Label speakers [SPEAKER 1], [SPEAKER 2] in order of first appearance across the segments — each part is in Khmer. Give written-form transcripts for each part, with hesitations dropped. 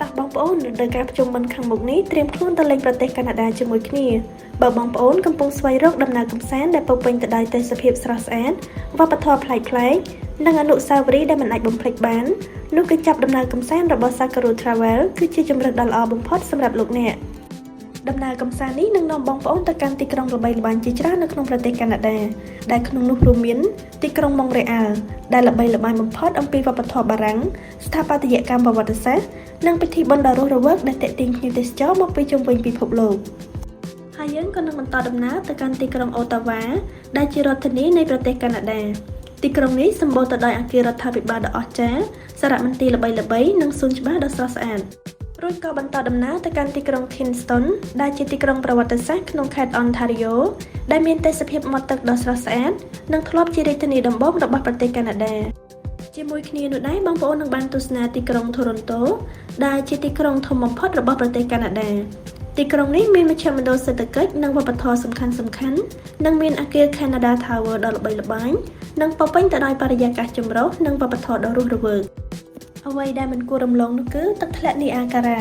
[SPEAKER 1] តោះបងប្អូននៅការប្រជុំមិនខាងមុខនេះត្រៀមខ្លួនទៅលេងប្រទេសកាណាដាជាមួយគ្នាបើបងប្អូនកំពុងស្វែងរកដំណើរកម្សាន្តដែលពោរពេញទៅដោយទេសភាពស្រស់ស្អាតវប្បធម៌ប្លែកៗនិងអនុស្សាវរីយ៍ដែលមិនអាចបំភ្លេចបាននោះគឺចាប់ដំណើរកម្សាន្តរបស់ Sakaru Travel គឺជាជម្រើសដ៏ល្អបំផុតសម្រាប់លោកអ្នកដំណើរកម្សាន្តនេះនឹងនាំបងប្អូនទៅកាន់ទីក្រុងល្បីល្បាញជាច្រើននៅក្នុងប្រទេសកាណាដាដែលក្នុងនោះរួមមានទីក្រុង Montreal ដែលល្បីល្បាញបំផុតអំពីវប្បធម៌បារាំងស្ថាបត្យកម្មប្រវត្តិសាស្ត្រនិងពិធីបុណ្យដ៏រស់រវើកដែលទាក់ទាញភ្ញៀវទេសចរមកពីជុំវិញពិភពលោកហើយយើងក៏នឹងបន្តដំណើរទៅកាន់ទីក្រុង Ottawa ដែលជារដ្ឋធានីនៃប្រទេសកាណាដាទីក្រុងនេះសម្បូរទៅដោយអគាររដ្ឋាភិបាលដ៏អស្ចារ្យសារមន្ទីរល្បីៗនិងសួនច្បារដ៏ស្រស់ស្អាតរួចក៏បន្តដំណើរទៅកាន់ទីក្រុង Kingston ដែលជាទីក្រុងប្រវត្តិសាស្ត្រក្នុងខេត្ត Ontario ដែលមានទេសភាពមាត់ទឹកដ៏ស្រស់ស្អាតនិងធ្លាប់ជារាជធានីដំបូងរបស់ប្រទេសកាណាដាជាមួយគ្នានោះដែរបងប្អូននឹងបានទស្សនាទីក្រុង Toronto ដែលជាទីក្រុងធំបំផុតរបស់ប្រទេសកាណាដាទីក្រុងនេះមានមជ្ឈមណ្ឌលសេដ្ឋកិច្ចនិងវប្បធម៌សំខាន់ៗនិងមានអគារ Canada Tower ដ៏ល្បីល្បាញនិងពោរពេញទៅដោយបរិយាកាសចម្រុះនិងវប្បធម៌ដ៏រស់រវើកអ្វីដែលមិនគួររំលងនោះគឺទឹកធ្លាក់ Niagara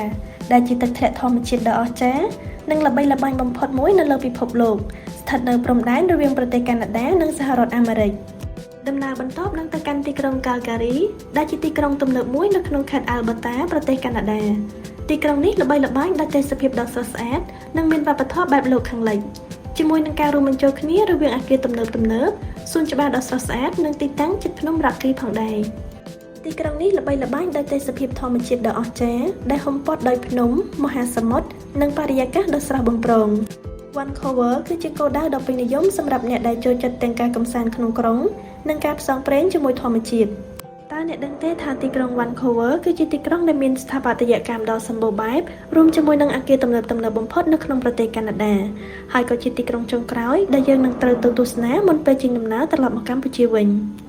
[SPEAKER 1] ដែលជាទឹកធ្លាក់ធម្មជាតិដ៏អស្ចារ្យនិងល្បីល្បាញបំផុតមួយនៅលើពិភពលោកស្ថិតនៅព្រំដែនរវាងប្រទេសកាណាដានិងសហរដ្ឋអាមេរិកដំណើរបន្ទាប់នឹងទៅកាន់ទីក្រុង Calgary ដែលជាទីក្រុងទំនើបមួយនៅក្នុងខេត្ត Alberta ប្រទេសកាណាដាទីក្រុងនេះល្បីល្បាញដោយទេសភាពដ៏ស្រស់ស្អាតនិងមានវប្បធម៌បែបលោកខាងលិចជាមួយនឹងការរួមបញ្ចូលគ្នារវាងអគារទំនើបសួនច្បារដ៏ស្រស់ស្អាតនិងទីតាំងជិតភ្នំ Rocky ផងដែរទីក្រុងនេះល្បីល្បាញដោយទេសភាពធម្មជាតិដ៏អស្ចារ្យដែលហ៊ុមព័ទ្ធដោយភ្នំមហាសមុទ្រនិងបរិយាកាសដ៏ស្រស់បំព្រង Vancouver គឺជាគោលដៅដ៏ពេញនិយមសម្រាប់អ្នកដែលចូលចិត្តទាំងការកម្សាន្តក្នុងក្រុងនិងការផ្សងព្រេងជាមួយធម្មជាតិតើអ្នកដឹងទេថាទីក្រុង Vancouver គឺជាទីក្រុងដែលមានស្ថាបត្យកម្មដ៏សម្បូរបែបរួមជាមួយនឹងអគារទំនើបបំផុតនៅក្នុងប្រទេសកាណាដាហើយក៏ជាទីក្រុងចុងក្រោយដែលយើងនឹងត្រូវទៅទស្សនាមុនពេលចេញដំណើរត្រឡប់មកកម្ពុជាវិញ។